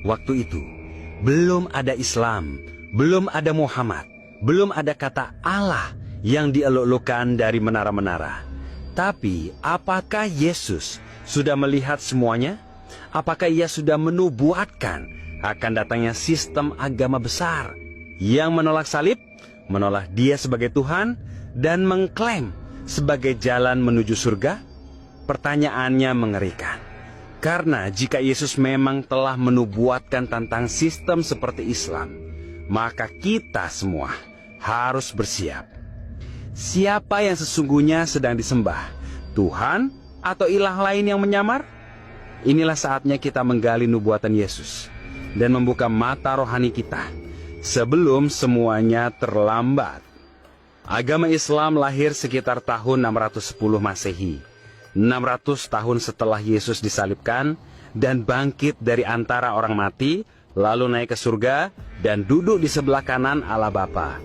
Waktu itu, belum ada Islam, belum ada Muhammad, belum ada kata Allah yang dieluk-elukan dari menara-menara. Tapi, apakah Yesus sudah melihat semuanya? Apakah ia sudah menubuatkan akan datangnya sistem agama besar yang menolak salib, menolak dia sebagai Tuhan, dan mengklaim sebagai jalan menuju surga? Pertanyaannya mengerikan. Karena jika Yesus memang telah menubuatkan tentang sistem seperti Islam, maka kita semua harus bersiap. Siapa yang sesungguhnya sedang disembah? Tuhan atau ilah lain yang menyamar? Inilah saatnya kita menggali nubuatan Yesus dan membuka mata rohani kita sebelum semuanya terlambat. Agama Islam lahir sekitar tahun 610 Masehi. 600 tahun setelah Yesus disalibkan dan bangkit dari antara orang mati, lalu naik ke surga dan duduk di sebelah kanan Allah Bapa.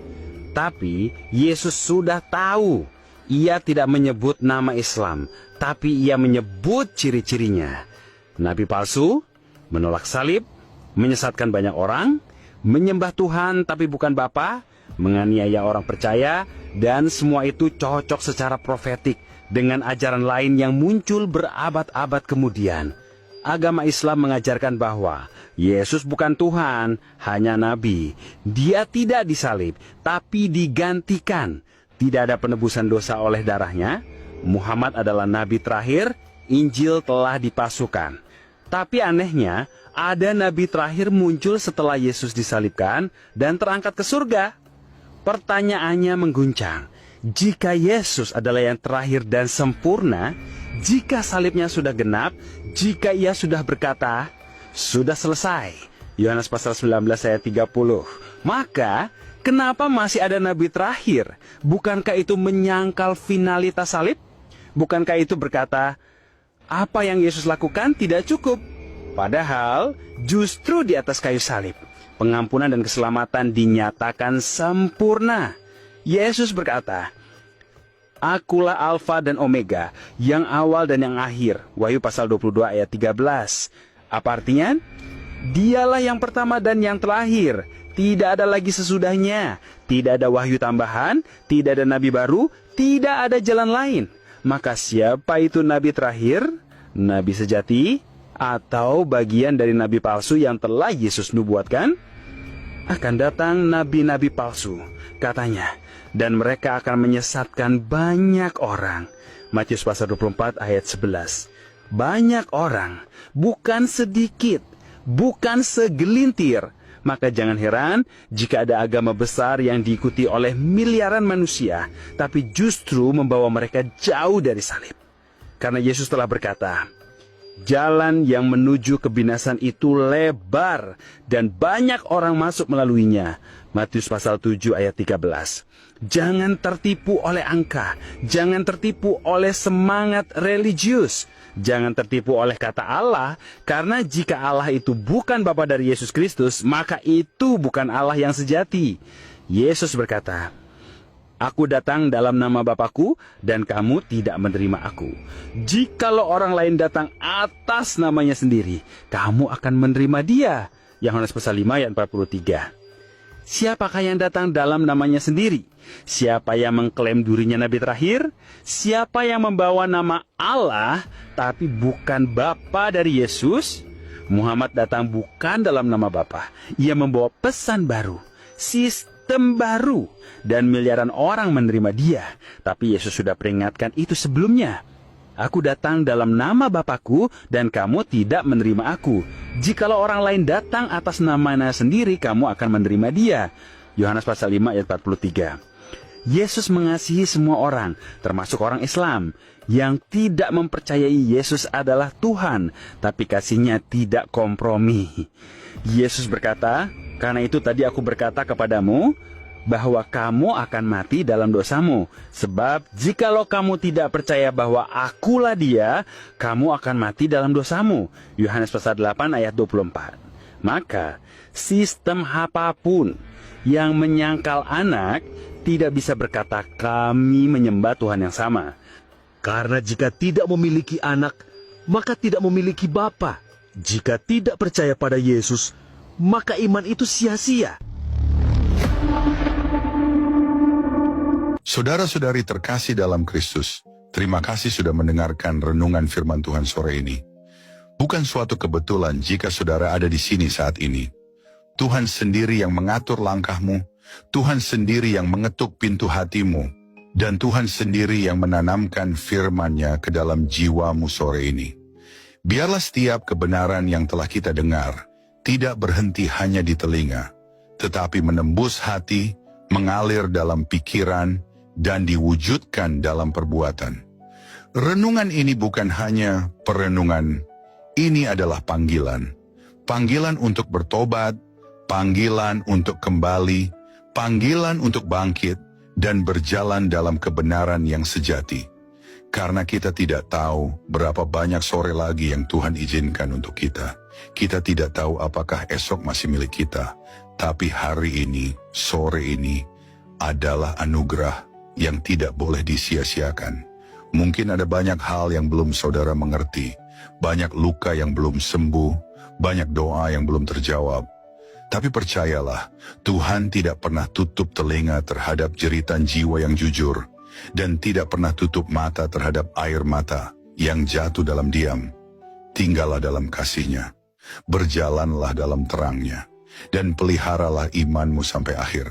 Tapi Yesus sudah tahu, ia tidak menyebut nama Islam, tapi ia menyebut ciri-cirinya. Nabi palsu, menolak salib, menyesatkan banyak orang, menyembah Tuhan tapi bukan Bapa, menganiaya orang percaya, dan semua itu cocok secara profetik dengan ajaran lain yang muncul berabad-abad kemudian. Agama Islam mengajarkan bahwa Yesus bukan Tuhan, hanya Nabi. Dia tidak disalib, tapi digantikan. Tidak ada penebusan dosa oleh darahnya. Muhammad adalah Nabi terakhir, Injil telah dipasukan. Tapi anehnya, ada Nabi terakhir muncul setelah Yesus disalibkan dan terangkat ke surga. Pertanyaannya mengguncang. Jika Yesus adalah yang terakhir dan sempurna, jika salibnya sudah genap, jika ia sudah berkata, sudah selesai, Yohanes pasal 19 ayat 30, maka kenapa masih ada nabi terakhir? Bukankah itu menyangkal finalitas salib? Bukankah itu berkata, apa yang Yesus lakukan tidak cukup? Padahal justru di atas kayu salib, pengampunan dan keselamatan dinyatakan sempurna. Yesus berkata, Akulah Alfa dan Omega, yang awal dan yang akhir. Wahyu pasal 22 ayat 13. Apa artinya? Dialah yang pertama dan yang terakhir. Tidak ada lagi sesudahnya. Tidak ada wahyu tambahan, tidak ada nabi baru, tidak ada jalan lain. Maka siapa itu nabi terakhir? Nabi sejati? Atau bagian dari nabi palsu yang telah Yesus nubuatkan? Akan datang nabi-nabi palsu, katanya, dan mereka akan menyesatkan banyak orang. Matius pasal 24 ayat 11. Banyak orang, bukan sedikit, bukan segelintir. Maka jangan heran jika ada agama besar yang diikuti oleh miliaran manusia, tapi justru membawa mereka jauh dari salib. Karena Yesus telah berkata, jalan yang menuju kebinasan itu lebar dan banyak orang masuk melaluinya. Matius pasal 7 ayat 13. Jangan tertipu oleh angka, jangan tertipu oleh semangat religius, jangan tertipu oleh kata Allah, karena jika Allah itu bukan Bapa dari Yesus Kristus, maka itu bukan Allah yang sejati. Yesus berkata, Aku datang dalam nama Bapakku, dan kamu tidak menerima aku. Jikalau orang lain datang atas namanya sendiri, kamu akan menerima dia. Yohanes pasal 5 ayat 43. Siapakah yang datang dalam namanya sendiri? Siapa yang mengklaim dirinya nabi terakhir? Siapa yang membawa nama Allah, tapi bukan Bapa dari Yesus? Muhammad datang bukan dalam nama Bapa. Ia membawa pesan baru, sistem baru, dan miliaran orang menerima dia. Tapi Yesus sudah peringatkan itu sebelumnya. Aku datang dalam nama Bapakku, dan kamu tidak menerima aku. Jikalau orang lain datang atas namanya sendiri, kamu akan menerima dia. Yohanes pasal 5 ayat 43. Yesus mengasihi semua orang, termasuk orang Islam, yang tidak mempercayai Yesus adalah Tuhan, tapi kasihnya tidak kompromi. Yesus berkata, karena itu tadi aku berkata kepadamu, bahwa kamu akan mati dalam dosamu. Sebab jikalau kamu tidak percaya bahwa akulah dia, kamu akan mati dalam dosamu. Yohanes pasal 8 ayat 24. Maka sistem apapun yang menyangkal anak tidak bisa berkata kami menyembah Tuhan yang sama. Karena jika tidak memiliki anak, maka tidak memiliki Bapa. Jika tidak percaya pada Yesus, maka iman itu sia-sia. Saudara-saudari terkasih dalam Kristus, terima kasih sudah mendengarkan renungan firman Tuhan sore ini. Bukan suatu kebetulan jika saudara ada di sini saat ini. Tuhan sendiri yang mengatur langkahmu, Tuhan sendiri yang mengetuk pintu hatimu, dan Tuhan sendiri yang menanamkan firman-Nya ke dalam jiwamu sore ini. Biarlah setiap kebenaran yang telah kita dengar tidak berhenti hanya di telinga, tetapi menembus hati, mengalir dalam pikiran, dan diwujudkan dalam perbuatan. Renungan ini bukan hanya perenungan, ini adalah panggilan. Panggilan untuk bertobat, panggilan untuk kembali, panggilan untuk bangkit, dan berjalan dalam kebenaran yang sejati. Karena kita tidak tahu berapa banyak sore lagi yang Tuhan izinkan untuk kita. Kita tidak tahu apakah esok masih milik kita. Tapi hari ini, sore ini, adalah anugerah yang tidak boleh disia-siakan. Mungkin ada banyak hal yang belum saudara mengerti. Banyak luka yang belum sembuh. Banyak doa yang belum terjawab. Tapi percayalah, Tuhan tidak pernah tutup telinga terhadap jeritan jiwa yang jujur. Dan tidak pernah tutup mata terhadap air mata yang jatuh dalam diam. Tinggallah dalam kasih-Nya. Berjalanlah dalam terang-Nya. Dan peliharalah imanmu sampai akhir.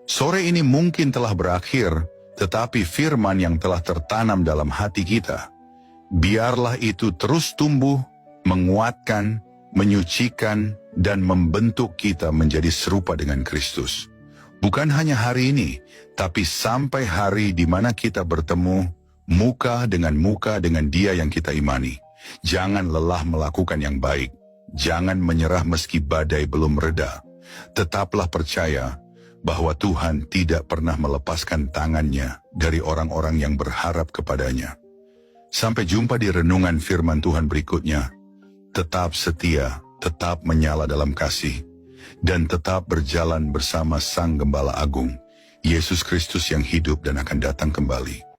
Sore ini mungkin telah berakhir, tetapi firman yang telah tertanam dalam hati kita, biarlah itu terus tumbuh, menguatkan, menyucikan, dan membentuk kita menjadi serupa dengan Kristus. Bukan hanya hari ini, tapi sampai hari di mana kita bertemu muka dengan Dia yang kita imani. Jangan lelah melakukan yang baik. Jangan menyerah meski badai belum reda. Tetaplah percaya bahwa Tuhan tidak pernah melepaskan tangan-Nya dari orang-orang yang berharap kepadanya. Sampai jumpa di renungan firman Tuhan berikutnya. Tetap setia, tetap menyala dalam kasih, dan tetap berjalan bersama Sang Gembala Agung, Yesus Kristus yang hidup dan akan datang kembali.